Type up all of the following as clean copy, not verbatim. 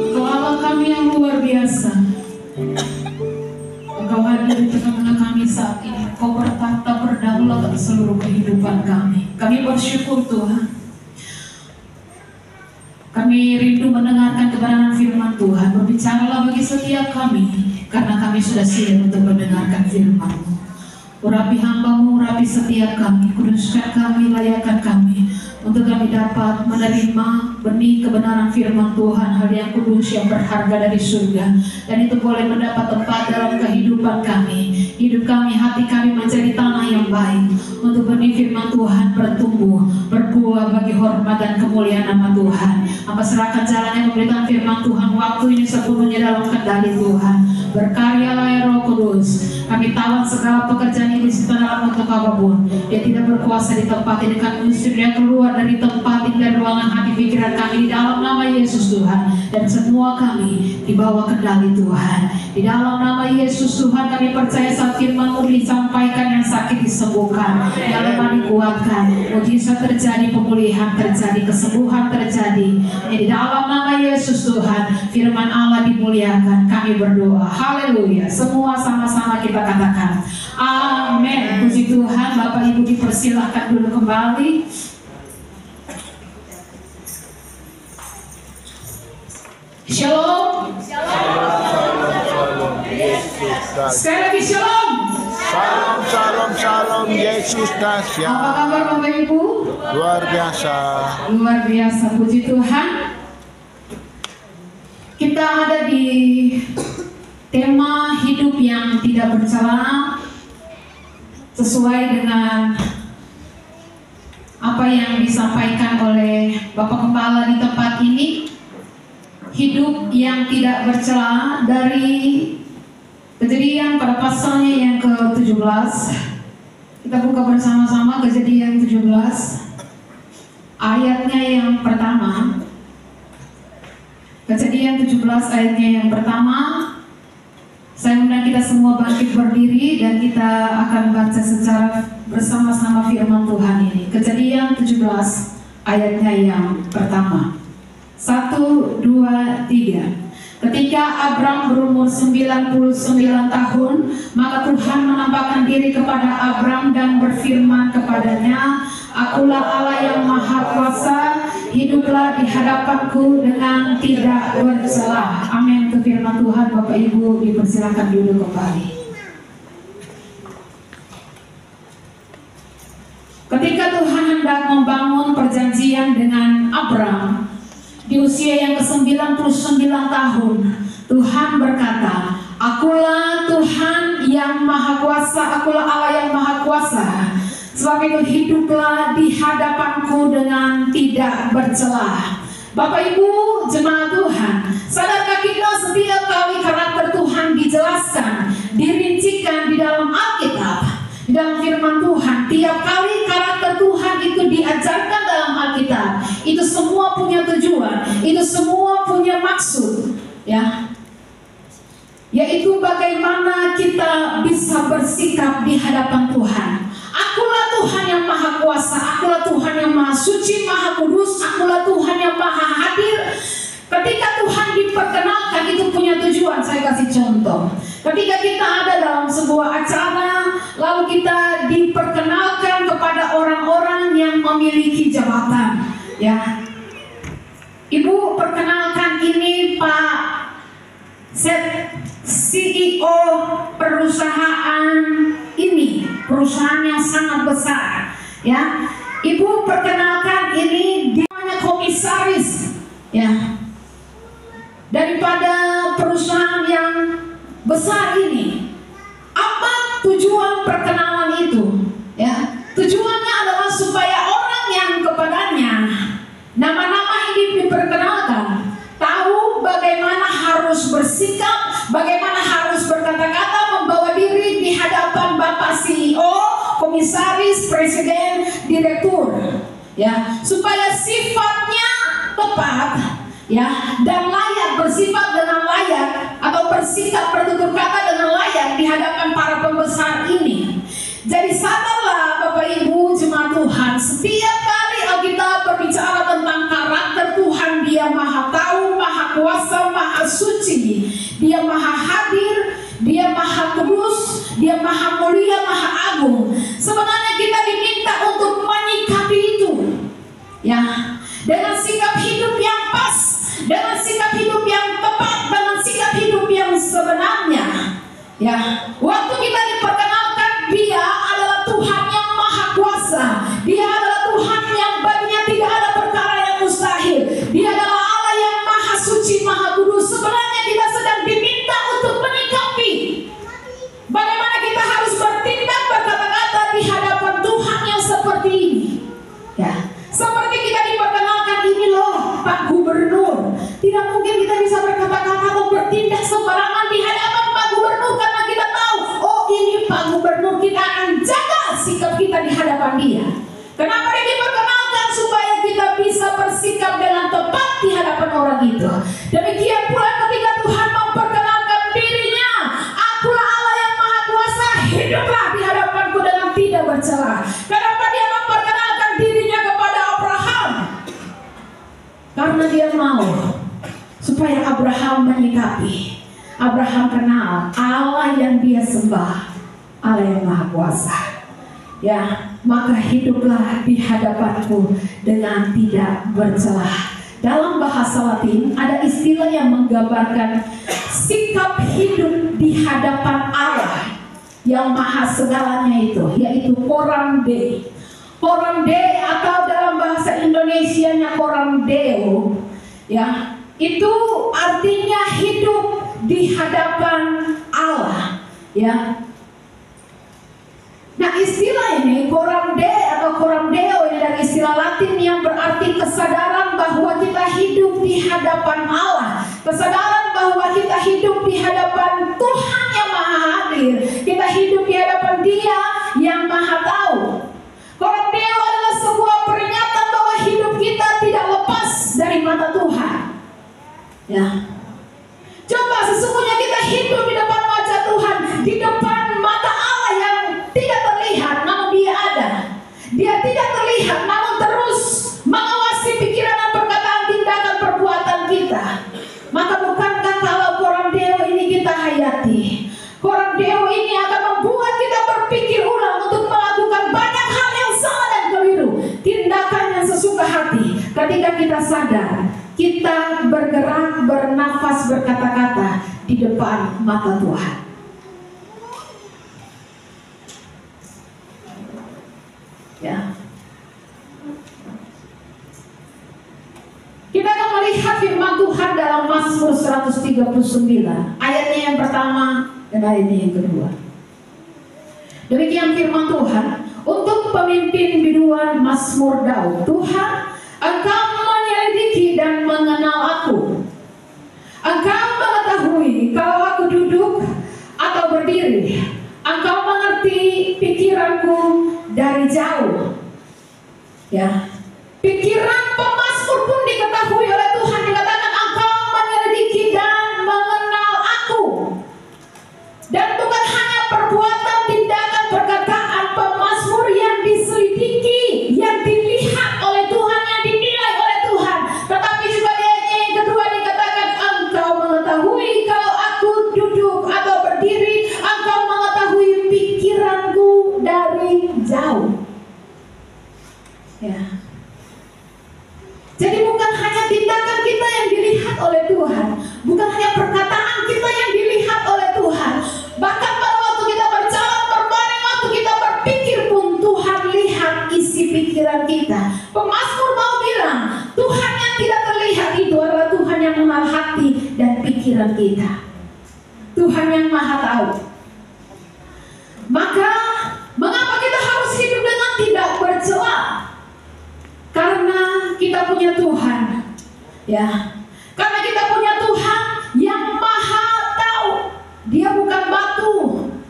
Engkau Allah kami yang luar biasa. Engkau hadir di tengah-tengah kami saat ini. Engkau bertata berdaulat atas seluruh kehidupan kami. Kami bersyukur Tuhan. Kami rindu mendengarkan kebenaran firman Tuhan. Berbicaralah bagi setiap kami, karena kami sudah siap untuk mendengarkan firman-Mu. Urapi hamba-Mu, urapi setiap kami, kuduskan kami, layakkan kami, untuk kami dapat menerima benih kebenaran firman Tuhan, hal yang kudus yang berharga dari surga, dan itu boleh mendapat tempat dalam kehidupan kami. Hidup kami, hati kami menjadi tanah yang baik untuk benih firman Tuhan bertumbuh, berbuah bagi hormat dan kemuliaan nama Tuhan. Hamba serahkan jalannya memberikan firman Tuhan, waktu ini sepenuhnya dalam kendali Tuhan. Berkaryalah ya Roh Kudus. Kami tawan segala pekerjaan iblis di dalam untuk apapun. Dia tidak berkuasa di tempat ini. Kami usir dia keluar dari tempat ini, dari ruangan hati pikiran kami, di dalam nama Yesus Tuhan. Dan semua kami dibawa kendali Tuhan. Di dalam nama Yesus Tuhan, kami percaya saat firman-Mu disampaikan, yang sakit disembuhkan, yang lemah dikuatkan, mujizat terjadi, pemulihan terjadi, kesembuhan terjadi. Di dalam nama Yesus Tuhan, firman Allah dimuliakan. Kami berdoa. Haleluya. Semua sama-sama kita katakan amin. Puji Tuhan. Bapak Ibu dipersilahkan dulu kembali. Shalom. Sekali lagi shalom. Shalom, shalom, shalom. Yesus dahsyat. Apa kabar Bapak Ibu? Luar biasa. Luar biasa. Puji Tuhan. Kita ada di tema hidup yang tidak bercela, sesuai dengan apa yang disampaikan oleh Bapak Kepala di tempat ini. Hidup yang tidak bercela dari Kejadian pada pasalnya yang ke-17. Kita buka bersama-sama Kejadian 17 ayatnya yang pertama. Kejadian 17 ayatnya yang pertama. Saya undang kita semua bangkit berdiri dan kita akan baca secara bersama-sama firman Tuhan ini. Kejadian 17 ayatnya yang pertama. 1, 2, 3. Ketika Abram berumur 99 tahun, maka Tuhan menampakkan diri kepada Abram dan berfirman kepadanya, Akulah Allah yang Maha Kuasa, hiduplah di hadapanku dengan tidak bercela. Amin. Itu firman Tuhan. Bapak Ibu dipersilakan dulu kembali. Ketika Tuhan hendak membangun perjanjian dengan Abram di usia yang ke-99 tahun, Tuhan berkata, Akulah Tuhan yang Maha Kuasa, Akulah Allah yang Maha Kuasa. Sebab itu hiduplah di hadapanku dengan tidak bercela. Bapak Ibu jemaat Tuhan, sadarkah kita setiap kali karakter Tuhan dijelaskan, dirincikan di dalam Alkitab, di dalam firman Tuhan, tiap kali karakter Tuhan itu diajarkan dalam Alkitab, itu semua punya tujuan, itu semua punya maksud, ya, yaitu bagaimana kita bisa bersikap di hadapan Tuhan. Akulah Tuhan yang Maha Kuasa, Akulah Tuhan yang Maha Suci, Maha Kudus, Akulah Tuhan yang Maha Hadir. Ketika Tuhan diperkenalkan itu punya tujuan. Saya kasih contoh. Ketika kita ada dalam sebuah acara, lalu kita diperkenalkan kepada orang-orang yang memiliki jabatan, ya. Ibu perkenalkan ini Pak CEO perusahaan ini, perusahaan yang sangat besar, ya. Ibu perkenalkan ini dia namanya komisaris, ya, daripada perusahaan yang besar ini. Apa tujuan perkenalan itu? Ya, tujuannya adalah supaya orang yang kepadanya nama-nama ini diperkenalkan, tahu bagaimana harus bersikap, bagaimana harus berkata-kata, membawa diri di hadapan Bapak CEO, komisaris, presiden, direktur, ya, supaya sifatnya tepat, ya, dan layak, bersifat dengan layak atau bersikap bertutur kata dengan layak di hadapan para pembesar ini. Jadi sadarlah Bapak Ibu jemaat Tuhan, setiap kali Alkitab berbicara tentang karakter Tuhan di Dia maha tahu, maha kuasa, maha suci. Dia maha hadir, Dia maha kudus, Dia maha mulia, maha agung. Sebenarnya kita diminta untuk menyikapi itu, ya, dengan sikap hidup yang pas, dengan sikap hidup yang tepat, dengan sikap hidup yang sebenarnya. Ya, waktu kita diperkenalkan, Dia adalah Tuhan yang maha kuasa. Dia adalah Tuhan yang baginya tidak ada perkara yang mustahil. Dia adalah Allah yang maha suci, maha kudus. Sebenarnya kita sedang diminta untuk menyikapi bagaimana kita harus bertindak, berkata-kata di hadapan Tuhan yang seperti ini. Ya, seperti kita diperkenalkan, ini loh Pak Gubernur. Tidak mungkin kita bisa berkata-kata atau bertindak sembarangan di hadapan Pak Gubernur, karena kita tahu, oh ini Pak Gubernur, kita akan jaga sikap kita di hadapan Dia. Kenapa Dia diperkenalkan? Supaya kita bisa bersikap dengan tepat di hadapan orang itu. Demikian pula ketika Tuhan memperkenalkan dirinya, akulah Allah yang maha kuasa, hiduplah di hadapanku dengan tidak bercela. Kenapa Dia memperkenalkan dirinya kepada Abraham? Karena Dia mau supaya Abraham menyikapi. Abraham kenal Allah yang dia sembah, Allah yang maha kuasa. Ya, maka hiduplah di hadapanku dengan tidak bercelah. Dalam bahasa Latin ada istilah yang menggambarkan sikap hidup di hadapan Allah yang maha segalanya itu, yaitu coram Dei. Coram Dei atau dalam bahasa Indonesianya coram Deo, ya, itu artinya hidup di hadapan Allah, ya. Nah, istilah ini coram Dei atau coram Deo ini dari istilah Latin yang berarti kesadaran bahwa kita hidup di hadapan Allah, kesadaran bahwa kita hidup di hadapan Tuhan yang maha hadir, kita hidup di hadapan Dia yang maha tahu. Coram Deo adalah sebuah peringatan bahwa hidup kita tidak lepas dari mata Tuhan. Ya, coba sesungguhnya kita hidup di depan wajah Tuhan, di depan mata Allah yang tidak terlihat, namun Dia ada. Dia tidak terlihat, namun terus mengawasi pikiran dan perkataan, tindakan, perbuatan kita. Maka bukankah kalau coram Deo ini kita hayati, coram Deo ini akan membuat kita berpikir ulang untuk melakukan banyak hal yang salah dan keliru, tindakan yang sesuka hati. Ketika kita sadar, kita bergerak, bernafas, berkata-kata di depan mata Tuhan. Ya. Kita akan melihat firman Tuhan dalam Mazmur 139, ayatnya yang pertama dan ayatnya yang kedua. Demikian firman Tuhan untuk pemimpin biduan Mazmur Daud. Tuhan, Engkau menyelidiki dan mengenal aku. Engkau mengetahui kalau aku duduk atau berdiri. Engkau mengerti pikiranku dari jauh. Ya, pikiran pemazmur pun diketahui oleh Tuhan. Dikatakan Engkau menyelidiki dan mengenal aku. Dan bukan hanya perbuatan, tindakan, perkataan pemazmur yang diselidiki, yang dilihat oleh Tuhan, yang dinilai oleh Tuhan, tetapi juga di ayat yang kedua dikatakan Engkau mengetahui kalau aku duduk atau berdiri. Engkau mengetahui pikiranku dari jauh. Ya. Jadi bukan hanya tindakan kita yang dilihat oleh Tuhan, bukan hanya perkataan kita yang dilihat oleh Tuhan, bahkan pada waktu kita berjalan berbaring, waktu kita berpikir pun Tuhan lihat isi pikiran kita. Pemazmur mau bilang Tuhan yang tidak terlihat itu adalah Tuhan yang mengenal hati dan pikiran kita, Tuhan yang maha tahu. Maka mengapa kita harus hidup dengan tidak bercela? Karena kita punya Tuhan, ya. Karena kita punya Tuhan yang maha tahu. Dia bukan batu.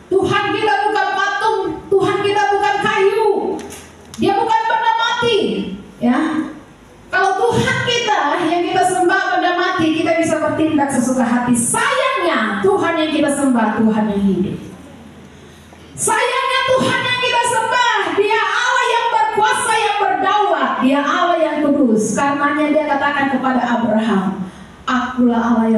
Tuhan kita bukan patung. Tuhan kita bukan kayu. Dia bukan benda mati, ya. Kalau Tuhan kita yang kita sembah benda mati, kita bisa bertindak sesuka hati. Sayangnya Tuhan yang kita sembah Tuhan yang hidup. Sayangnya Tuhan yang kita sembah, Dia Allah yang berkuasa, yang berdaulat, Dia Allah yang kudus. Karena firman-Nya dia katakan kepada Abraham, "Akulah Allah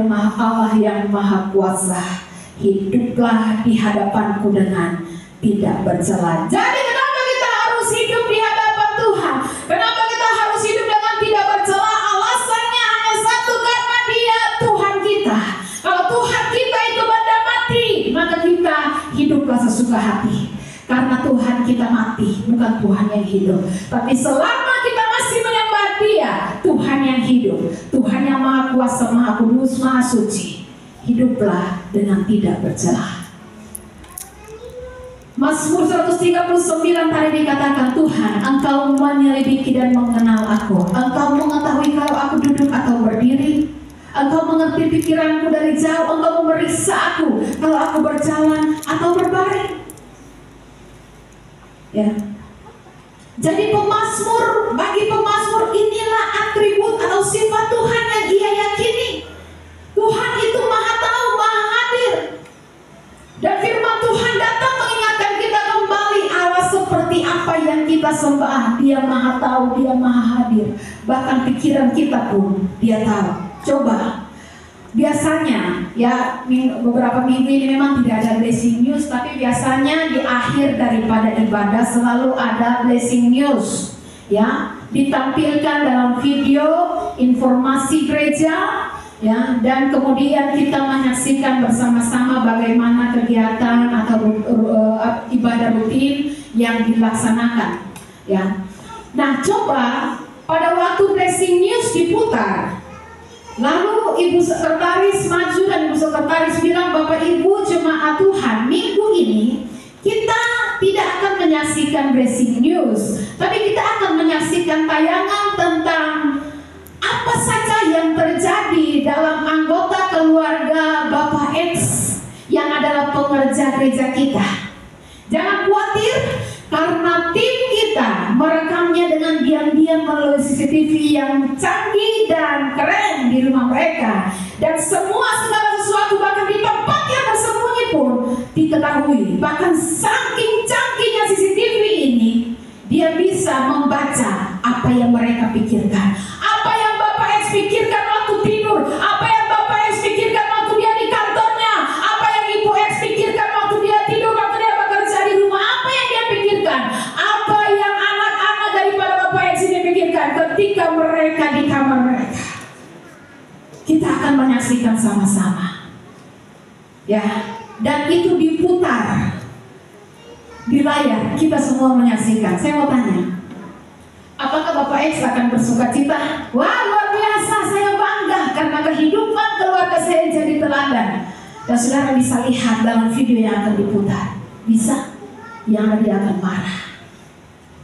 yang maha kuasa. Hiduplah di hadapanku dengan tidak bercela." Jadi kenapa kita harus hidup di hadapan Tuhan? Kenapa kita harus hidup dengan tidak bercela? Alasannya hanya satu, karena Dia Tuhan kita. Kalau Tuhan kita itu benda mati, maka kita hiduplah sesuka hati. Karena Tuhan kita mati, bukan Tuhan yang hidup. Tapi selama kita masih menyembah Dia, Tuhan yang hidup, Tuhan yang maha kuasa, maha kudus, maha suci, hiduplah dengan tidak bercela. Mazmur 139 tadi dikatakan, "Tuhan, Engkau menyelidiki dan mengenal aku. Engkau mengetahui kalau aku duduk atau berdiri. Engkau mengerti pikiranku dari jauh. Engkau memeriksa aku kalau aku berjalan atau berbaring." Ya. Jadi bagi pemazmur inilah atribut atau sifat Tuhan yang ia yakini. Tuhan itu maha tahu, maha hadir. Dan firman Tuhan datang mengingatkan kita kembali Allah seperti apa yang kita sembah. Dia maha tahu, Dia maha hadir. Bahkan pikiran kita pun Dia tahu. Coba, biasanya ya beberapa minggu ini memang tidak ada blessing news, tapi biasanya di akhir daripada ibadah selalu ada blessing news, ya, ditampilkan dalam video informasi gereja, ya, dan kemudian kita menyaksikan bersama-sama bagaimana kegiatan atau ibadah rutin yang dilaksanakan, ya. Nah, coba pada waktu blessing news diputar, lalu Ibu Sekretaris maju dan Ibu Sekretaris bilang, "Bapak Ibu jemaat Tuhan, minggu ini kita tidak akan menyaksikan blessing news, tapi kita akan menyaksikan tayangan tentang apa saja yang terjadi dalam anggota keluarga Bapak X yang adalah pengerja gereja kita." Jangan khawatir, karena tim kita merekamnya dengan diam-diam melalui CCTV yang canggih dan keren di rumah mereka. Dan semua segala sesuatu, bahkan di tempat yang bersembunyi pun diketahui. Bahkan saking canggihnya CCTV ini, dia bisa membaca apa yang mereka pikirkan. Apa yang Bapak X pikirkan waktu tidur, apa yang Bapak X pikirkan waktu dia di kantornya, apa yang Ibu X pikirkan waktu dia tidur, waktu dia bekerja di rumah, apa yang dia pikirkan, apa yang anak-anak daripada Bapak X ini pikirkan ketika mereka di kamar mereka. Kita akan menyaksikan sama-sama, ya, dan itu diputar di layar, kita semua menyaksikan. Saya mau tanya, apakah Bapak X akan bersuka cita? Wah, luar biasa, saya bangga karena kehidupan keluarga saya jadi teladan. Dan saudara bisa lihat dalam video yang akan diputar, bisa, yang dia akan marah.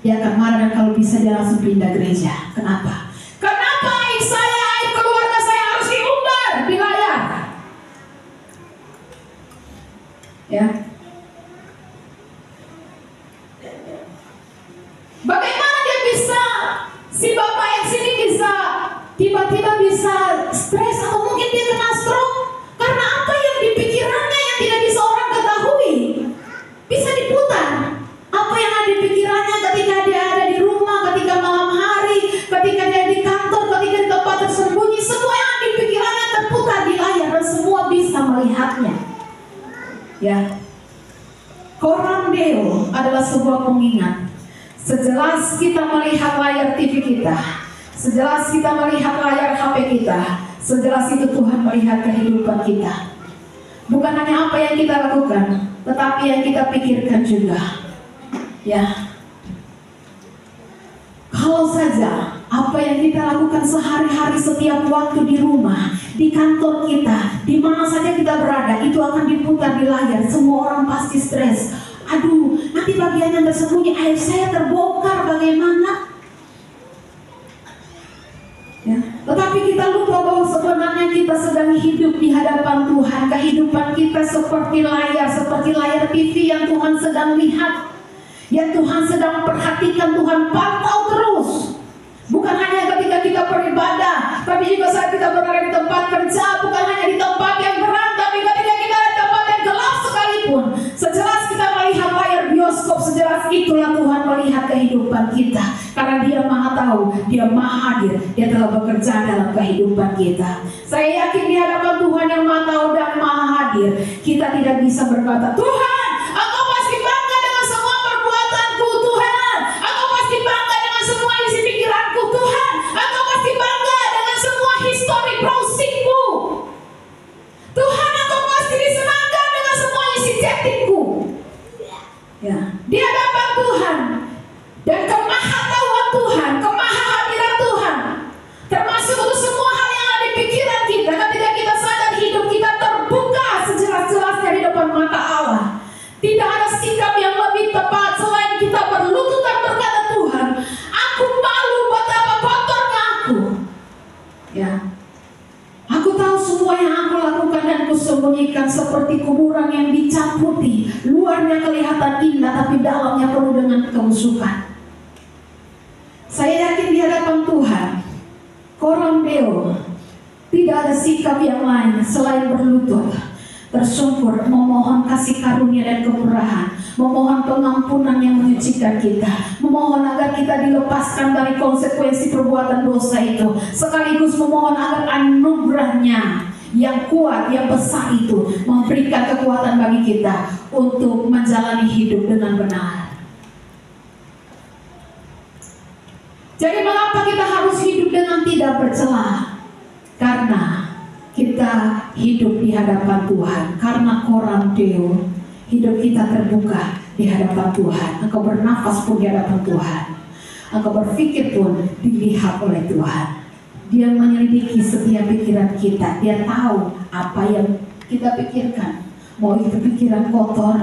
Dia akan marah, dan kalau bisa dia langsung pindah gereja. Kenapa? Kenapa aib keluarga saya harus diumbar di layar? Ya. Bagaimana dia bisa, si Bapak X ini bisa tiba-tiba bisa stres, atau mungkin dia kena stroke karena apa yang di pikirannya yang tidak bisa orang ketahui. Bisa diputar apa yang ada di pikirannya ketika dia ada di rumah, ketika malam hari, ketika dia di kantor, ketika di tempat tersembunyi. Semua yang ada di pikirannya terputar di layar dan semua bisa melihatnya. Ya, Koran Deo adalah sebuah pengingat. Sejelas kita melihat layar TV kita, sejelas kita melihat layar HP kita, sejelas itu Tuhan melihat kehidupan kita. Bukan hanya apa yang kita lakukan, tetapi yang kita pikirkan juga. Ya, kalau saja apa yang kita lakukan sehari-hari, setiap waktu di rumah, di kantor kita, di mana saja kita berada, itu akan diputar di layar. Semua orang pasti stres. Aduh, nanti bagian yang tersembunyi, aib saya terbongkar bagaimana? Ya. Tetapi kita lupa bahwa sebenarnya kita sedang hidup di hadapan Tuhan. Kehidupan kita seperti layar TV yang Tuhan sedang lihat, yang Tuhan sedang perhatikan, Tuhan pantau terus. Bukan hanya ketika kita beribadah, tapi juga saat kita berada di tempat kerja. Bukan hanya di tempat yang terang, tapi ketika kita ada di tempat yang gelap sekalipun. Sejelas kita melihat layar bioskop, sejelas itulah Tuhan melihat kehidupan kita. Karena Dia maha tahu, Dia maha Hadir, dia telah bekerja dalam kehidupan kita. Saya yakin di hadapan Tuhan yang Maha Tahu dan Maha Hadir, kita tidak bisa berkata, Tuhan, Engkau pasti bangga dengan semua perbuatanku, Tuhan. Engkau pasti bangga dengan semua isi pikiranku, Tuhan. Engkau pasti bangga dengan semua histori browsingku, Tuhan. Engkau pasti disenangkan dengan semua isi chattingku. Ya, di hadapan Tuhan dan kemahatauan Tuhan, kemahahadiran Tuhan, termasuk untuk semua hal yang ada di pikiran kita, ketika kita sadar hidup kita terbuka sejelas-jelasnya di depan mata Allah. Tidak ada sikap yang lebih tepat selain kita berlutut dan berkata, Tuhan, aku malu betapa kotornya aku. Ya, aku tahu semua yang aku lakukan dan kusembunyikan seperti kuburan yang dicat putih. Luarnya kelihatan indah, tapi dalamnya penuh dengan kebusukan. Saya yakin di hadapan Tuhan, Coram Deo, tidak ada sikap yang lain selain berlutut, tersungkur, memohon kasih karunia dan kemurahan, memohon pengampunan yang menyucikan kita, memohon agar kita dilepaskan dari konsekuensi perbuatan dosa itu, sekaligus memohon agar anugerahnya yang kuat, yang besar itu memberikan kekuatan bagi kita untuk menjalani hidup dengan benar. Jadi mengapa kita harus hidup dengan tidak bercela? Karena kita hidup di hadapan Tuhan. Karena Coram Deo, hidup kita terbuka di hadapan Tuhan. Engkau bernafas pun di hadapan Tuhan. Engkau berpikir pun dilihat oleh Tuhan. Dia menyelidiki setiap pikiran kita. Dia tahu apa yang kita pikirkan. Mau itu pikiran kotor,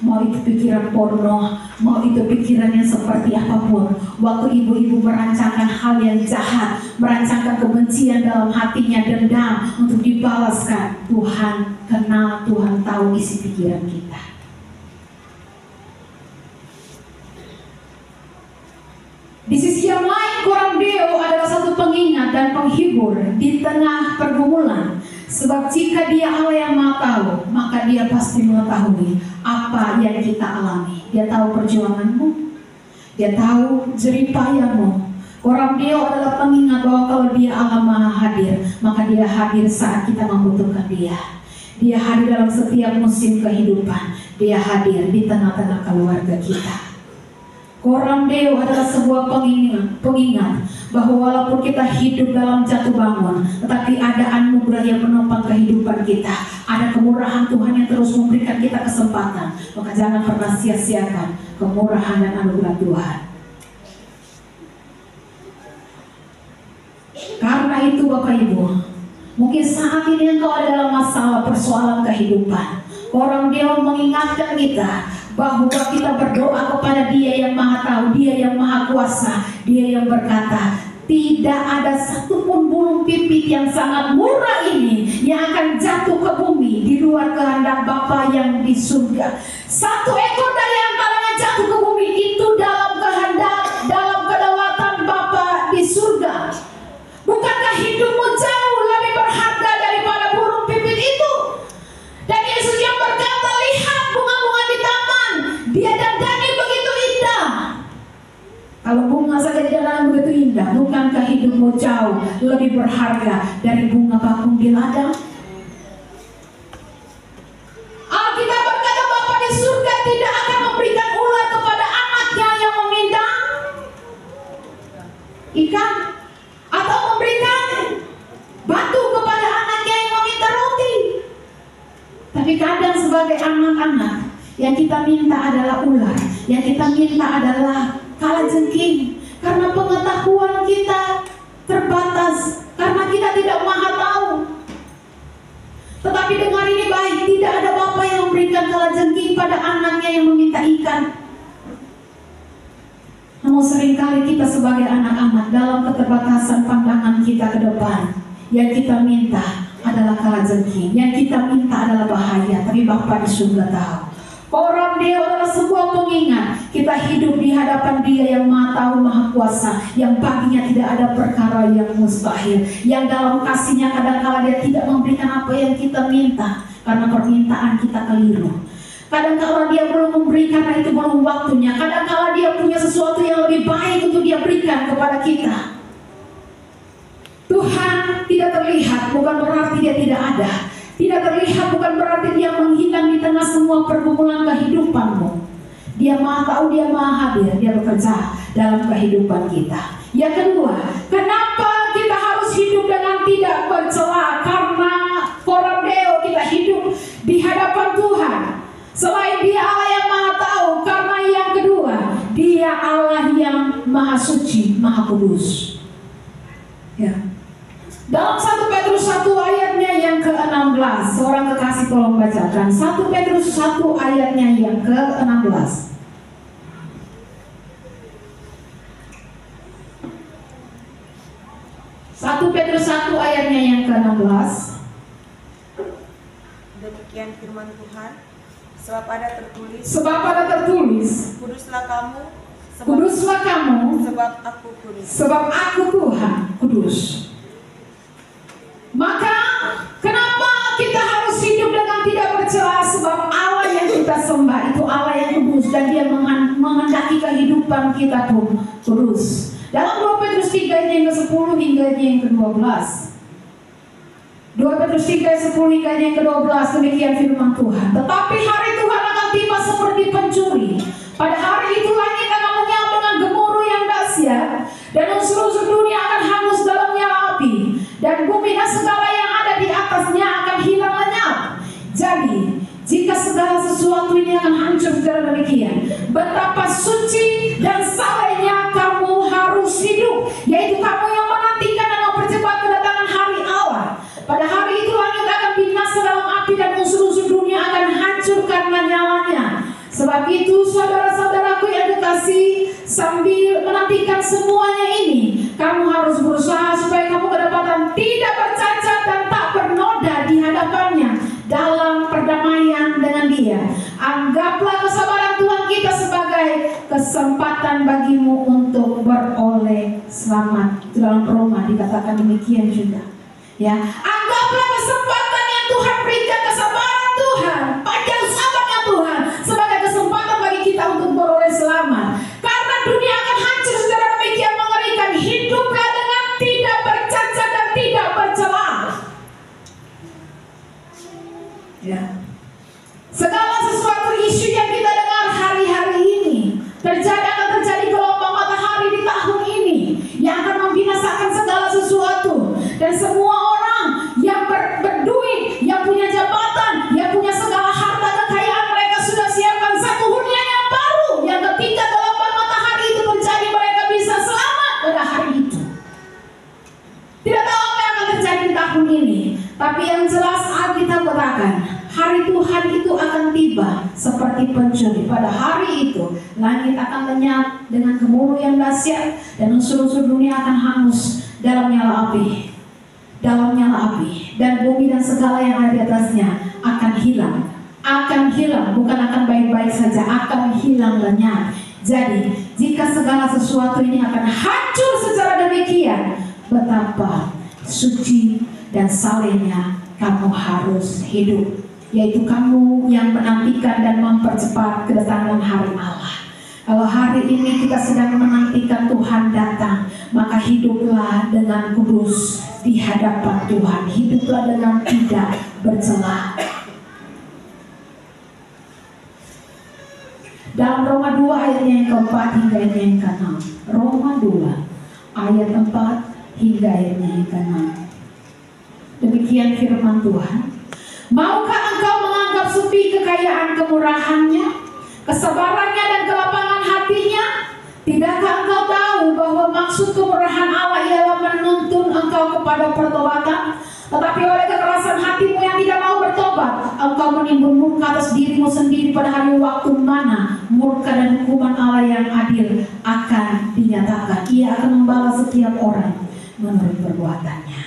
mau itu pikiran porno, mau itu pikirannya seperti apapun. Waktu ibu-ibu merancangkan hal yang jahat, merancangkan kebencian dalam hatinya, dendam untuk dibalaskan, Tuhan kenal, Tuhan tahu isi pikiran kita. Di sisi yang lain, Coram Deo adalah satu pengingat dan penghibur di tengah pergumulan. Sebab jika dia Allah yang Maha Tahu, maka dia pasti mengetahui apa yang kita alami. Dia tahu perjuanganmu, dia tahu jerih payahmu. Coram Deo adalah pengingat bahwa kalau dia Allah Maha Hadir, maka dia hadir saat kita membutuhkan dia. Dia hadir dalam setiap musim kehidupan. Dia hadir di tengah-tengah keluarga kita. Coram Deo adalah sebuah pengingat bahwa walaupun kita hidup dalam jatuh bangun, tetapi ada anugerah yang menopang kehidupan kita. Ada kemurahan Tuhan yang terus memberikan kita kesempatan. Maka jangan pernah sia-siakan kemurahan dan anugerah Tuhan. Karena itu Bapak Ibu, mungkin saat ini engkau ada dalam masalah persoalan kehidupan. Coram Deo mengingatkan kita bahwa kita berdoa kepada Dia yang Maha Tahu, Dia yang Maha Kuasa, Dia yang berkata, tidak ada satupun burung pipit yang sangat murah ini yang akan jatuh ke bumi di luar kehendak Bapa yang di surga. Satu ekor dari antaranya jatuh ke bumi itu dalam kehendak, dalam kedaulatan Bapa di surga. Bukankah hidupmu jauh lebih berharga daripada burung pipit itu? Dan Yesus yang berkata, lihat bunga-bunga di taman, dia dandani begitu indah. Kalau bunga saja di dalam begitu indah, bukankah hidupmu jauh lebih berharga dari bunga bakung di ladang? Alkitab berkata Bapa di surga tidak akan memberikan ular kepada anaknya yang meminta ikan, atau memberikan batu kepada anaknya yang meminta roti. Tapi kadang sebagai anak-anak, yang kita minta adalah ular, yang kita minta adalah kalajengking. Karena pengetahuan kita terbatas, karena kita tidak maha tahu. Tetapi dengar ini baik, tidak ada Bapa yang memberikan kalajengking pada anaknya yang meminta ikan. Namun seringkali kita sebagai anak-anak dalam keterbatasan pandangan kita ke depan, yang kita minta adalah kalajengking, yang kita minta adalah bahaya, tapi Bapa di surga tahu. Coram Deo adalah sebuah pengingat kita hidup di hadapan Dia yang Maha Tahu, Maha Kuasa, yang baginya tidak ada perkara yang mustahil, yang dalam kasih-Nya kadang-kala Dia tidak memberikan apa yang kita minta karena permintaan kita keliru. Kadang-kala Dia belum memberi karena itu belum waktunya. Kadang-kala Dia punya sesuatu yang lebih baik untuk Dia berikan kepada kita. Tuhan tidak terlihat bukan berarti dia tidak ada. Tidak terlihat bukan berarti dia menghilang di tengah semua pergumulan kehidupanmu. Dia maha tahu, dia maha hadir, dia bekerja dalam kehidupan kita. Yang kedua, kenapa kita harus hidup dengan tidak bercela? Karena korabdeo, kita hidup di hadapan Tuhan. Selain dia Allah yang maha tahu, karena yang kedua, dia Allah yang maha suci, maha kudus. Ya. Dalam 1 Petrus 1 ayatnya yang ke-16, seorang kekasih tolong bacakan 1 Petrus 1 ayatnya yang ke-16. 1 Petrus 1 ayatnya yang ke-16. Demikian firman Tuhan, sebab ada tertulis, kuduslah kamu, sebab aku kudus. Sebab aku Tuhan kudus. Maka kenapa kita harus hidup dengan tidak bercela? Sebab Allah yang kita sembah itu Allah yang kudus, dan dia menghendaki kehidupan kita pun kudus. Dalam 2 Petrus 3 ayat yang ke-10 hingga yang ke-12. 2 Petrus 3 ayat 10 hingga yang ke-12, demikian firman Tuhan. Tetapi hari Tuhan akan tiba seperti pencuri. Pada hari itu langit akan lenyap dengan gemuruh yang dahsyat, dan unsur-unsur dunia akan hangus dalam nyala api, dan bumi dan segala yang ada di atasnya akan hilang lenyap. Jadi, jika segala sesuatu ini akan hancur secara demikian, betapa suci dan salehnya kamu harus hidup, yaitu kamu yang menantikan dan mempercepat kedatangan hari Allah. Pada hari itu langit akan binasa dalam api, dan unsur-unsur dunia akan hancur karena nyalanya. Sebab itu saudara-saudaraku yang kekasih, sambil menantikan semuanya ini, kamu harus berusaha supaya kamu kedapatan tidak bercacat dan tak bernoda di hadapannya dalam perdamaian dengan dia. Anggaplah kesabaran Tuhan kita sebagai kesempatan bagimu untuk beroleh selamat. Dalam Roma dikatakan demikian juga. Ya, anggaplah kesempatan yang Tuhan berikan, kesabaran Tuhan, panjang sabarnya Tuhan sebagai kesempatan bagi kita untuk beroleh selamat. Karena dunia akan hancur secara demikian mengerikan. Hiduplah dengan tidak bercacat dan tidak bercela. Ya. Segala sesuatu isu yang kita dengar hari-hari ini akan terjadi gelombang matahari di tahun ini yang akan membinasakan segala sesuatu, dan semua orang yang berduit, yang punya jabatan, yang punya segala harta kekayaan, mereka sudah siapkan satu hunian yang baru yang ketika gelombang matahari itu terjadi mereka bisa selamat pada hari itu. Tidak tahu apa yang akan terjadi di tahun ini, tapi yang jelas Alkitab katakan hari Tuhan itu akan tiba seperti pencuri. Pada hari itu langit akan lenyap dengan gemuruh yang dahsyat, dan unsur-unsur dunia akan hangus dalam nyala api. Dalam nyala api, dan bumi dan segala yang ada di atasnya akan hilang. Akan hilang, bukan akan baik-baik saja, akan hilang lenyap. Jadi jika segala sesuatu ini akan hancur secara demikian, betapa suci dan salehnya kamu harus hidup, yaitu kamu yang menantikan dan mempercepat kedatangan hari Allah. Kalau hari ini kita sedang menantikan Tuhan datang, maka hiduplah dengan kudus di hadapan Tuhan. Hiduplah dengan tidak bercela. Dalam Roma 2 ayatnya yang ke-4 hingga ayatnya yang ke-6. Roma 2 ayat 4 hingga ayatnya yang ke-6. Demikian firman Tuhan. Maukah engkau menganggap sepi kekayaan kemurahannya, kesabarannya dan kelapangan hatinya? Tidakkah engkau tahu bahwa maksud kemurahan Allah ialah menuntun engkau kepada pertobatan? Tetapi oleh kekerasan hatimu yang tidak mau bertobat, engkau menimbun murka atas dirimu sendiri pada hari waktu mana murka dan hukuman Allah yang adil akan dinyatakan. Ia akan membalas setiap orang menurut perbuatannya.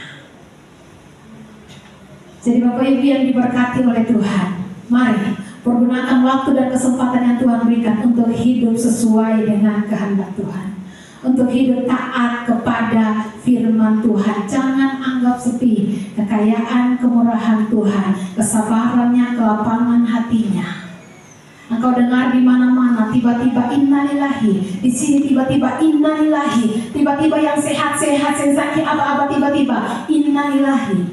Jadi Bapak Ibu yang diberkati oleh Tuhan, mari pergunakan waktu dan kesempatan yang Tuhan berikan untuk hidup sesuai dengan kehendak Tuhan, untuk hidup taat kepada firman Tuhan. Jangan anggap sepi kekayaan kemurahan Tuhan, kesabarannya, kelapangan hatinya. Engkau dengar di mana-mana, tiba-tiba innalillahi, di sini tiba-tiba innalillahi, tiba-tiba yang sehat-sehat, yang sakit apa-apa tiba-tiba innalillahi.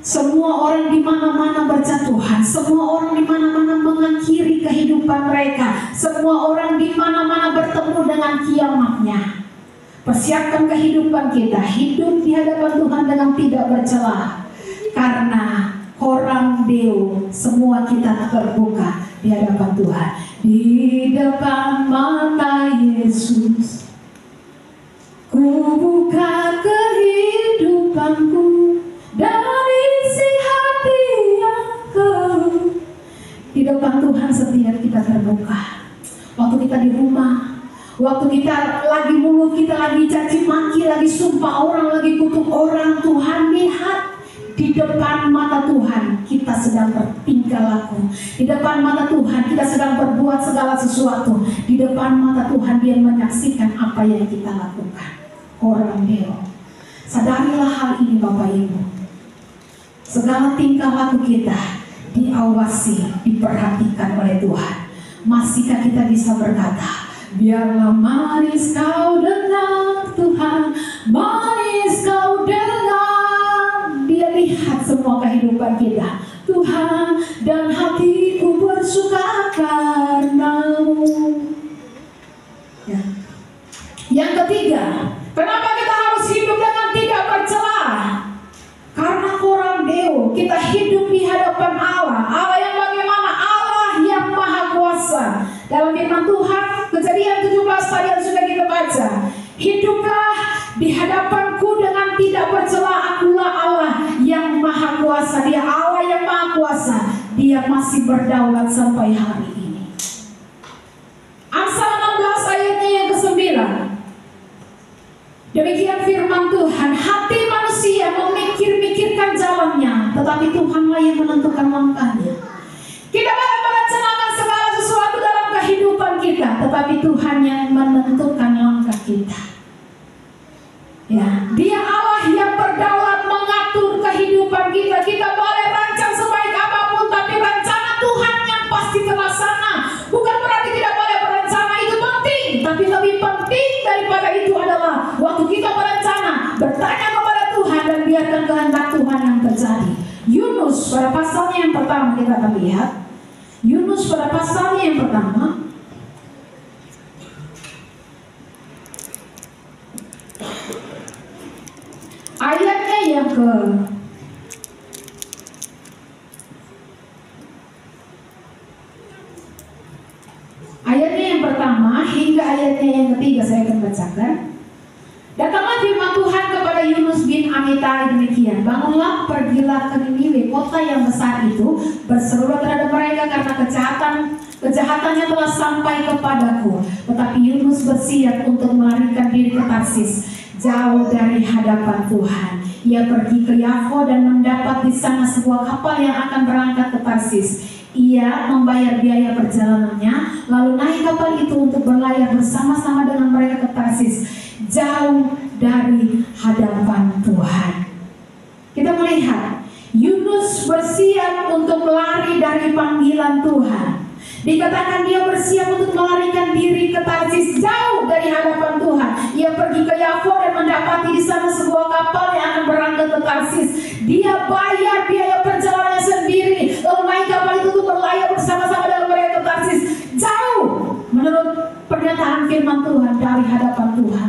Semua orang di mana-mana berjatuhan, semua orang di mana-mana mengakhiri kehidupan mereka, semua orang di mana-mana bertemu dengan kiamatnya. Persiapkan kehidupan kita, hidup di hadapan Tuhan dengan tidak bercela, karena Orang Deo, semua kita terbuka di hadapan Tuhan. Di depan mata Yesus, ku buka kehidupanku dan isi hati yang keruh. Di depan Tuhan setiap kita terbuka. Waktu kita di rumah, waktu kita lagi mulut kita lagi caci maki, lagi sumpah orang, lagi kutuk orang, Tuhan lihat. Di depan mata Tuhan kita sedang bertingkah laku. Di depan mata Tuhan kita sedang berbuat segala sesuatu. Di depan mata Tuhan Dia menyaksikan apa yang kita lakukan. Orang Deo, sadarilah hal ini Bapak Ibu. Segala tingkah laku kita diawasi, diperhatikan oleh Tuhan. Masihkah kita bisa berkata, biarlah manis kau dengar Tuhan, manis kau dengar. Dia lihat semua kehidupan kita, Tuhan, dan hatiku bersuka karenamu. Ya. Yang ketiga, kenapa kita harus hidup dengan tidak bercela? Karena Orang Deo, kita hidup di hadapan Allah. Allah yang bagaimana? Allah yang Maha Kuasa. Dalam firman Tuhan, Kejadian 17 tadi yang sudah kita baca, hiduplah di hadapanku dengan tidak bercela, akulah Allah yang Maha Kuasa. Dia Allah yang Maha Kuasa. Dia masih berdaulat sampai hari ini. Amsal 16 ayatnya yang ke-9. Demikian firman Tuhan, hati manusia memikir-mikirkan jalannya, tetapi Tuhanlah yang menentukan langkahnya. Kita boleh merencanakan segala sesuatu dalam kehidupan kita, tetapi Tuhan yang menentukan langkah kita. Ya, Dia Allah yang berdaulat mengatur kehidupan kita. Kita boleh rancang sebaik apapun, tapi rencana Tuhan yang pasti terlaksana. Bukan berarti tidak boleh berencana, itu penting, tapi lebih penting daripada itu adalah waktu kita berencana, bertanya kepada Tuhan dan biarkan kehendak Tuhan yang terjadi. Yunus pada pasalnya yang pertama kita akan lihat. Yunus pada pasalnya yang pertama, ayatnya yang ke ayatnya yang pertama hingga ayatnya yang ketiga saya akan bacakan. Datanglah firman Tuhan kepada Yunus bin Amittai demikian, bangunlah, pergilah ke Niniwe, kota yang besar itu, berserulah terhadap mereka karena kejahatannya telah sampai kepadaku. Tetapi Yunus bersiap untuk melarikan diri ke Tarsis, jauh dari hadapan Tuhan. Ia pergi ke Yafo dan mendapat di sana sebuah kapal yang akan berangkat ke Tarsis. Ia membayar biaya perjalanannya, lalu naik kapal itu untuk berlayar bersama-sama dengan mereka ke Tarsis, jauh dari hadapan Tuhan. Kita melihat Yunus bersiap untuk lari dari panggilan Tuhan. Dikatakan dia bersiap untuk melarikan diri ke Tarsis, jauh dari hadapan Tuhan. Ia pergi ke Yafo dan mendapati di sana sebuah kapal yang akan berangkat ke Tarsis. Dia bayar biaya perjalanannya sendiri, lalu naik kapal itu untuk berlayar bersama-sama dengan mereka ke Tarsis, jauh menurut pernyataan firman Tuhan dari hadapan Tuhan.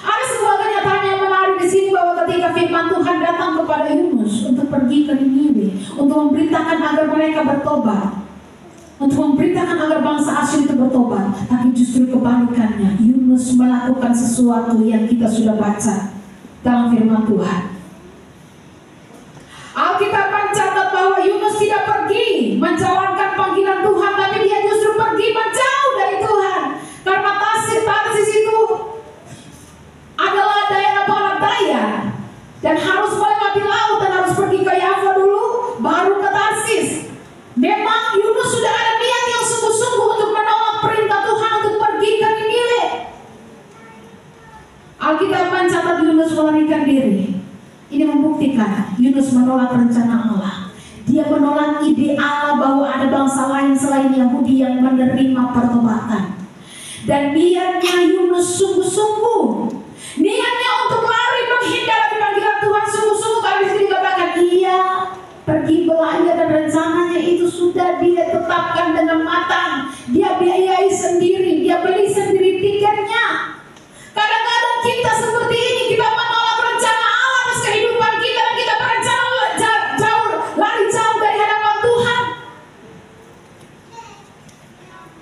Ada sebuah kenyataan yang menarik di sini, bahwa ketika firman Tuhan datang kepada Yunus untuk pergi ke Niniwe, untuk memberitakan agar mereka bertobat, untuk memberitakan agar bangsa asing itu bertobat, tapi justru kebalikannya, Yunus melakukan sesuatu yang kita sudah baca dalam firman Tuhan. Alkitab mencatat bahwa Yunus tidak pergi menjalankan panggilan Tuhan, tapi dia justru pergi menjauh dari Tuhan. Karena Tarsis itu adalah daerah barat daya dan harus melewati laut dan harus pergi ke Yafo dulu, baru ke Tarsis. Memang Yunus sudah ada niat yang sungguh-sungguh untuk menolak perintah Tuhan untuk pergi ke Niniwe. Alkitab mencatat Yunus melarikan diri. Ini membuktikan Yunus menolak rencana Allah. Dia menolak ide Allah bahwa ada bangsa lain selain Yahudi yang menerima pertobatan. Dan niatnya Yunus sungguh-sungguh, niatnya untuk lari menghindar dari panggilan Tuhan sungguh-sungguh. Kalau disitu dikatakan ia pergi belanja dan rencananya itu sudah dia tetapkan dengan matang. Dia biayai sendiri, dia beli sendiri tiketnya. Kadang-kadang kita seperti ini, kita menolak rencana Allah atas kehidupan kita dan kita berencana lari jauh dari hadapan Tuhan.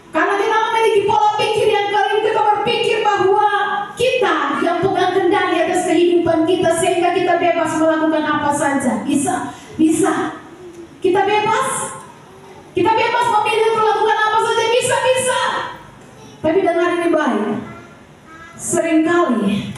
Karena kita memiliki pola pikir yang keliru, kita berpikir bahwa kita yang pegang kendali atas kehidupan kita sehingga kita bebas melakukan apa saja. Bisa. Kita bebas memilih untuk melakukan apa saja, bisa. Tapi dengar ini baik. Seringkali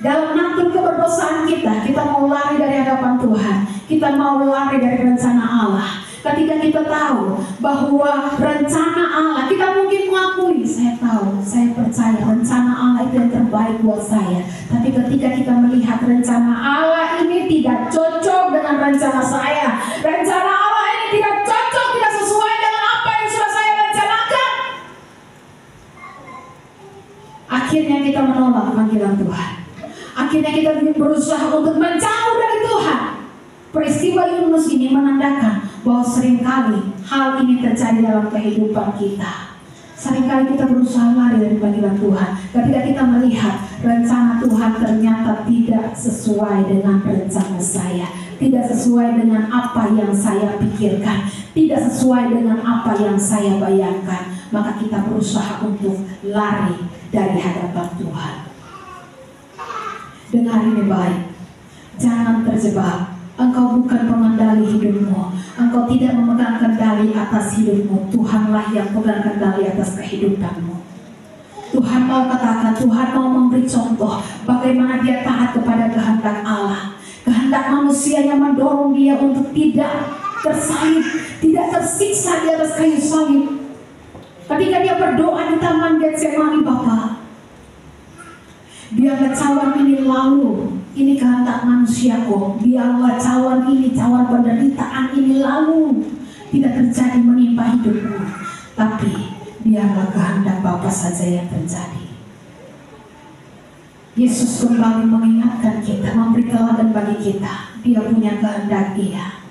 dalam natur keberdosaan kita mau lari dari hadapan Tuhan, kita mau lari dari rencana Allah. Ketika kita tahu bahwa rencana Allah, kita mungkin mengakui, saya tahu, saya percaya rencana Allah itu yang terbaik buat saya. Tapi ketika kita melihat rencana Allah ini tidak cocok dengan rencana saya, rencana Allah ini tidak cocok, tidak sesuai dengan apa yang sudah saya rencanakan, akhirnya kita menolak panggilan Tuhan. Akhirnya kita berusaha untuk menjauh dari Tuhan. Peristiwa Yunus ini menandakan bahwa seringkali hal ini terjadi dalam kehidupan kita. Seringkali kita berusaha lari dari panggilan Tuhan ketika kita melihat rencana Tuhan ternyata tidak sesuai dengan rencana saya, tidak sesuai dengan apa yang saya pikirkan, tidak sesuai dengan apa yang saya bayangkan. Maka kita berusaha untuk lari dari hadapan Tuhan. Dengar ini baik, jangan terjebak. Engkau bukan pengendali hidupmu. Engkau tidak memegang kendali atas hidupmu. Tuhanlah yang pegang kendali atas kehidupanmu. Tuhan mau katakan, Tuhan mau memberi contoh bagaimana dia taat kepada kehendak Allah. Kehendak manusia yang mendorong dia untuk tidak tersalib, tidak tersiksa di atas kayu salib. Ketika dia berdoa di taman Getsemani, Bapa, biarlah cawan ini lalu. Ini kehendak manusiaku. Biarlah cawan ini, cawan penderitaan ini lalu, tidak terjadi menimpa hidupmu. Tapi biarlah kehendak Bapa saja yang terjadi. Yesus kembali mengingatkan kita, memberi teladan bagi kita. Dia punya kehendak dia.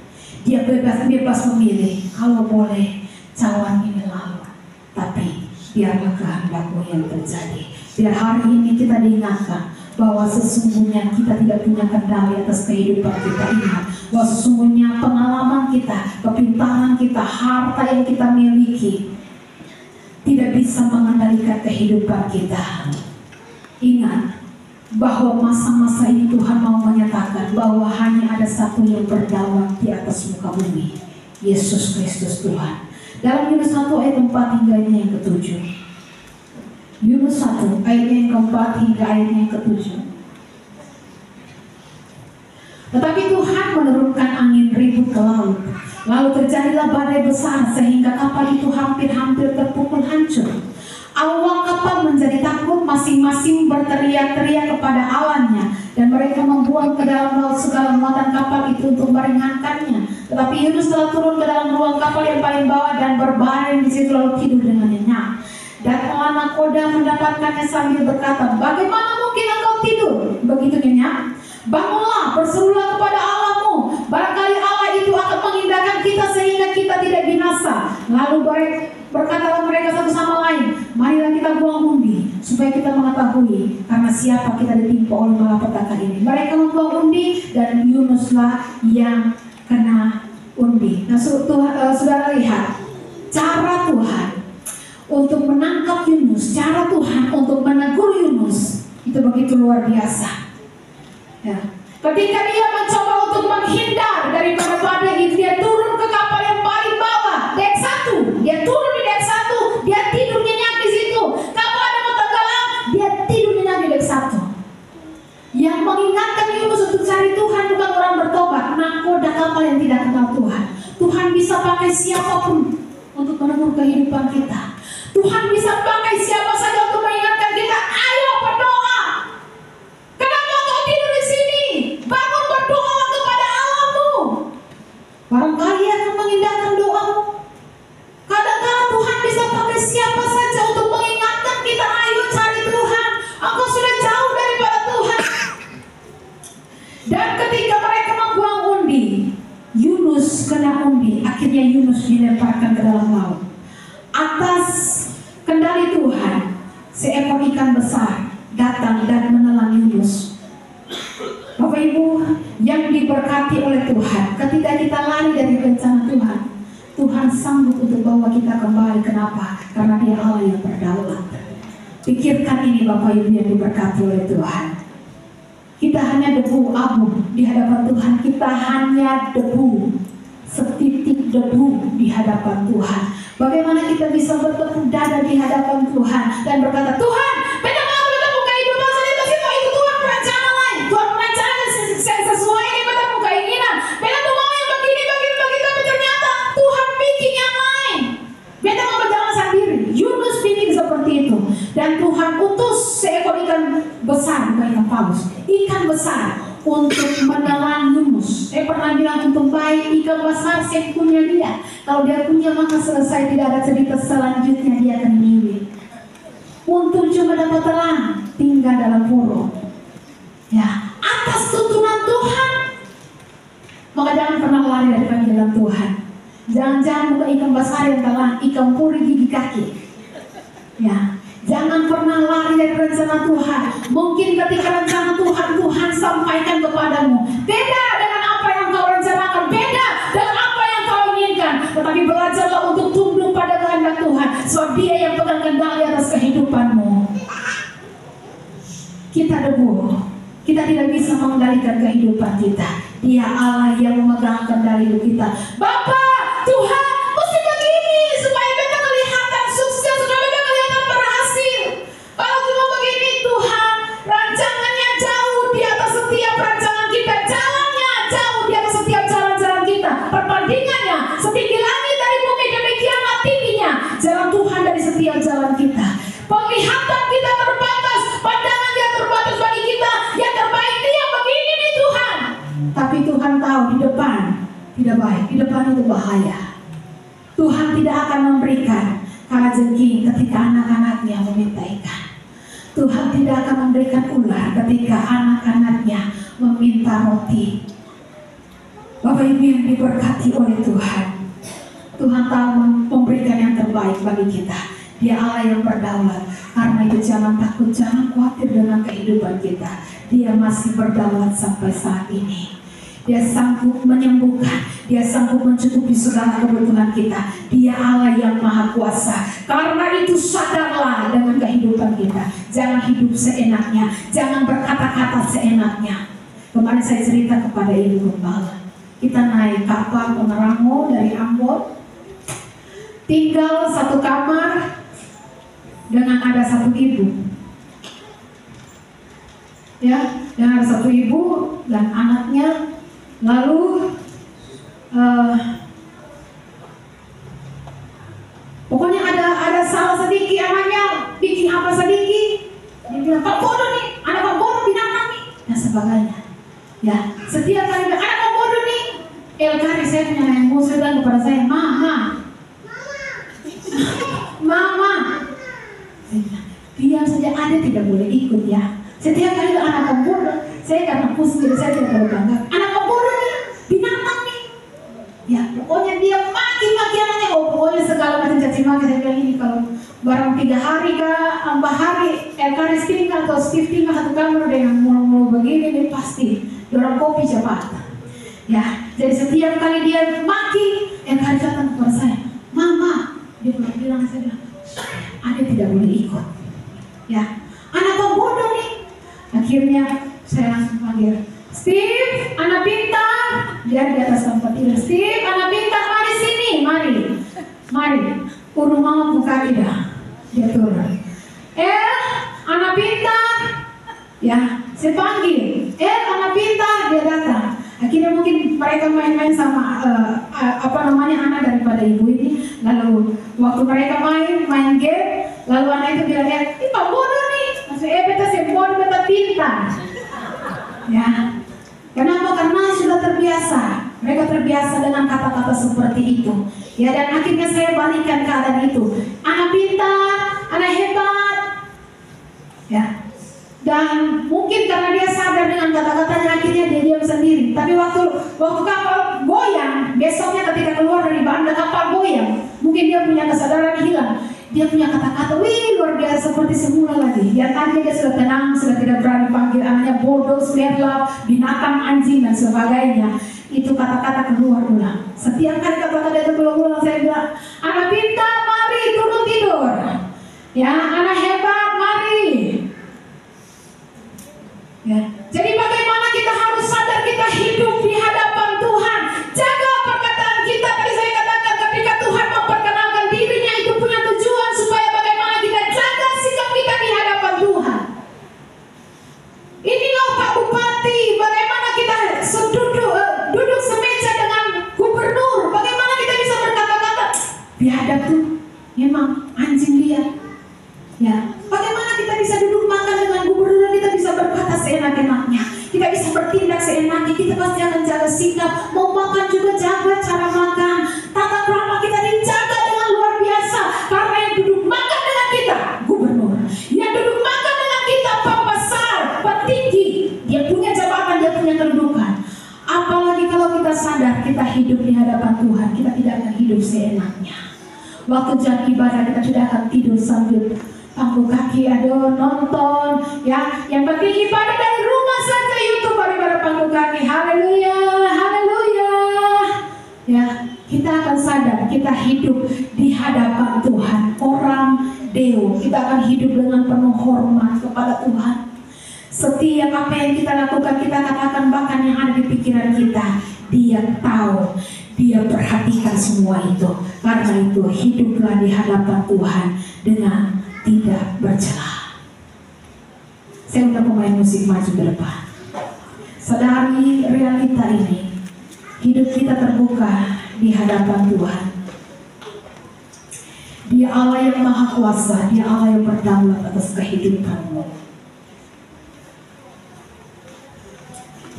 Dia bebas memilih. Kalau boleh cawan ini lalu, tapi biarlah kehendak-Mu yang terjadi. Biar hari ini kita diingatkan bahwa sesungguhnya kita tidak punya kendali atas kehidupan kita. Ingat bahwa sesungguhnya pengalaman kita, kepintaran kita, harta yang kita miliki tidak bisa mengendalikan kehidupan kita. Ingat bahwa masa-masa ini Tuhan mau menyatakan bahwa hanya ada satu yang berdaulat di atas muka bumi, Yesus Kristus Tuhan. Dalam Yunus 1 ayat 4 hingga yang ke-7. Yunus 1 ayatnya yang keempat hingga ayatnya yang ke-7. Tetapi Tuhan menurunkan angin ribut ke laut, lalu terjadilah badai besar sehingga kapal itu hampir-hampir terpukul hancur. Awak kapal menjadi takut, masing-masing berteriak-teriak kepada Allahnya, dan mereka membuang ke dalam laut segala muatan kapal itu untuk meringankannya. Tetapi Yunus telah turun ke dalam ruang kapal yang paling bawah dan berbaring di situ lalu tidur dengan nyenyak. Datanglah nahkoda mendapatkannya sambil berkata, bagaimana mungkin engkau tidur begitu nyenyak? Bangunlah, berserulah kepada Allahmu. Barangkali Allah itu akan mengindahkan kita sehingga kita tidak binasa. Lalu berkatalah mereka satu sama lain, marilah kita buang undi supaya kita mengetahui karena siapa kita ditimpa oleh malapetaka ini. Mereka membuang undi dan Yunuslah yang kena undi. Nah, saudara lihat cara Tuhan untuk menangkap Yunus, cara Tuhan untuk menegur Yunus itu begitu luar biasa. Ya. Ketika dia mencoba untuk menghindar daripada badai itu, dia turun ke kapal yang paling bawah, dek 1. Dia turun di dek 1, dia tidur nyenyak di situ. Kapal ada mau tenggelam, dia tidur nyenyak di dek 1. Yang mengingatkan Yunus untuk cari Tuhan bukan orang bertobat, nahkoda kapal yang tidak kenal Tuhan. Tuhan bisa pakai siapapun untuk menegur kehidupan kita. Tuhan bisa pakai siapa saja untuk mengingatkan kita, ayo berdoa. Kenapa kau tidur di sini? Bangun berdoa kepada Allahmu. Barangkali akan Akhirnya Yunus dilemparkan ke dalam laut. Atas kendali Tuhan, seekor ikan besar datang dan menelan Yunus. Bapak Ibu yang diberkati oleh Tuhan, ketika kita lari dari rencana Tuhan, Tuhan sanggup untuk bawa kita kembali. Kenapa? Karena Dia Allah yang berdaulat. Pikirkan ini Bapak Ibu yang diberkati oleh Tuhan. Kita hanya debu abu di hadapan Tuhan. Kita hanya debu, setitik debu di hadapan Tuhan. Bagaimana kita bisa bertepuk dada di hadapan Tuhan dan berkata, Tuhan, beda mau bertemu kehidupan saya, tapi mau ikut Tuhan rencana lain. Tuhan rencana sesuai dengan keinginan. Beda tuh mau yang begini, tapi ternyata Tuhan bikin yang lain. Beda mau berjalan sendiri. Yunus bikin seperti itu. Dan Tuhan utus seekor ikan besar, bukan ikan paus, ikan besar untuk menelan Yunus. Saya pernah bilang untuk baik ikan besar saya punya dia. Kalau dia punya maka selesai, tidak ada cerita selanjutnya, dia akan milik. Untuk cuma dapat telan, tinggal dalam purun. Ya, atas tuntunan Tuhan. Maka jangan pernah lari dari panggilan Tuhan. Jangan bukan ikan besar yang telan, ikan puri gigi kaki. Ya, jangan pernah lari dari rencana Tuhan. Mungkin ketika rencana Tuhan sampaikan kepadamu beda dengan apa yang kau rencanakan, beda dengan apa yang kau inginkan. Tetapi belajarlah untuk tunduk pada kehendak Tuhan, sebab Dia yang pegang kendali atas kehidupanmu. Kita debu, kita tidak bisa mengendalikan kehidupan kita. Dia Allah yang memegang kendali hidup kita. Bapak, Tuhan, mesti begini supaya beta kelihatan sukses, supaya beta kelihatan berhasil. Kalau cuma begini, Tuhan, rancangannya jauh di atas setiap rancangan kita, jalannya jauh di atas setiap jalan-jalan kita, perbandingannya setinggi langit dari bumi, demikianlah tingginya jalan Tuhan dari setiap jalan kita. Penglihatan kita terbatas, pandangan Dia terbatas bagi kita. Yang terbaik Dia begini nih Tuhan. Tapi Tuhan tahu di depan tidak baik, di depan itu bahaya. Tuhan tidak akan memberikan kalajengking ketika anak-anaknya meminta ikan. Tuhan tidak akan memberikan ular ketika anak-anaknya meminta roti. Bapak Ibu yang diberkati oleh Tuhan, Tuhan tahu memberikan yang terbaik bagi kita. Dia Allah yang berdaulat. Karena itu jangan takut, jangan khawatir dengan kehidupan kita. Dia masih berdaulat sampai saat ini. Dia sanggup menyembuhkan, Dia sanggup mencukupi segala kebutuhan kita. Dia Allah yang maha kuasa. Karena itu sadarlah dengan kehidupan kita. Jangan hidup seenaknya, jangan berkata-kata seenaknya. Kemarin saya cerita kepada Ibu Gembala, kita naik kapal Pengerango dari Ambon, tinggal satu kamar dengan ada satu ibu. Ya, dengan ada satu ibu dan anaknya. Lalu pokoknya ada salah sedikit, anaknya bikin apa sedikit, dia bilang, "Kau bodoh nih, anak kau bodoh, binatang nih," dan sebagainya. Ya, setiap kali bilang, "Anak kau bodoh nih," Elkari saya punya yang musuh dan kepada saya, Mama. Saya bilang, diam saja, Ade tidak boleh ikut ya. Setiap kali anak kau bodoh, saya karena pusing, jadi saya tidak boleh bangga. Anak kau bodoh nih, binatang nih. Ya, pokoknya dia maki-maki anaknya. Oh, pokoknya segala macam caci maki. Saya bilang ini kalau barang 3 hari kah, 4 hari, Elkaris tinggal atau Steve tinggal satu kamar dengan mulu-mulu begini, ini pasti dorong kopi cepat. Ya, jadi setiap kali dia maki, Elkaris datang kepada saya, Mama. Dia bilang, saya bilang, Ade tidak boleh ikut. Ya, anak kau bodoh nih. Akhirnya saya langsung panggil, Steve, anak pintar. Dia di atas tempat tidur. Steve, anak pintar, mari sini, mari. Urung mama buka tidak. Dia turun. Anak pintar. Ya, saya panggil. Anak pintar, dia datang. Akhirnya mungkin mereka main-main sama anak daripada ibu ini. Lalu waktu mereka main game, lalu anak itu bilang, ini Pak bodoh nih. Maksudnya, beta bodoh, beta pintar. Ya, kenapa? Karena sudah terbiasa. Mereka terbiasa dengan kata-kata seperti itu. Ya, dan akhirnya saya balikan keadaan itu. Anak pintar, anak hebat. Ya. Dan mungkin karena dia sadar dengan kata-katanya, akhirnya dia diam sendiri. Tapi waktu kapal goyang, besoknya ketika keluar dari bandara, ada kapal goyang, mungkin dia punya kesadaran hilang. Dia punya kata-kata, wih luar biasa seperti semula lagi. Yang tadi dia sudah tenang, sudah tidak berani panggil anaknya bodoh, smerlap, binatang, anjing dan sebagainya. Itu kata-kata keluar ulang. Setiap kali kata-kata itu keluar ulang, saya bilang, anak pintar, mari turun tidur. Ya, anak hebat, mari. Ya. Jadi bagaimana kita harus sadar kita hidup di hadapan Tuhan. Jaga perkataan kita. Tadi saya katakan ketika Tuhan memperkenalkan dirinya itu punya tujuan supaya bagaimana kita jaga sikap kita di hadapan Tuhan. Inilah Pak Bupati, bagaimana kita duduk semeja dengan gubernur. Bagaimana kita bisa berkata-kata biadab tuh memang anjing dia. Ya, bagaimana kita bisa duduk makan dengan gubernur, kita bisa berkata seenak-enaknya, kita bisa bertindak seenaknya, kita pasti akan jaga sikap, mau makan juga jaga cara makan, tata krama kita dijaga dengan luar biasa, karena yang duduk makan dengan kita, gubernur, yang duduk makan dengan kita, Pak Besar, petinggi, dia punya jabatan, dia punya kedudukan. Apalagi kalau kita sadar kita hidup di hadapan Tuhan, kita tidak akan hidup seenaknya. Waktu jam ibadah kita tidak akan tidur sambil pangku kaki, aduh nonton, ya. Yang penting ibadah dari rumah saja, YouTube daripada pangku kaki. Haleluya, haleluya. Ya, kita akan sadar kita hidup di hadapan Tuhan, orang Deo. Kita akan hidup dengan penuh hormat kepada Tuhan. Setiap apa yang kita lakukan, kita katakan bahkan yang ada di pikiran kita, Dia tahu, Dia perhatikan semua itu. Karena itu hiduplah di hadapan Tuhan dengan tidak bercela. Saya undang pemain musik maju ke depan. Sadari realita ini, hidup kita terbuka di hadapan Tuhan. Dia Allah yang maha kuasa, Dia Allah yang berdaulat atas kehidupanmu.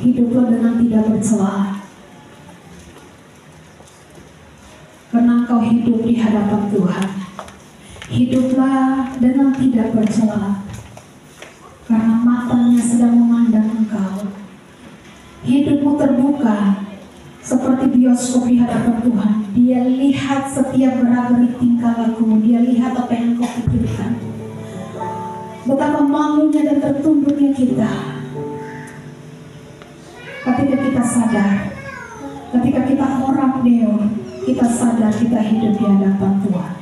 Hiduplah dengan tidak bercela, karena engkau hidup di hadapan Tuhan. Hiduplah dengan tidak bercela, karena matanya sedang memandang engkau. Hidupmu terbuka seperti bioskop di hadapan Tuhan. Dia lihat setiap gerak-gerik tingkah lakumu. Dia lihat apa yang kau pikirkan. Betapa malunya dan tertunduknya kita ketika kita sadar, ketika kita orang Deo, kita sadar kita hidup di hadapan Tuhan.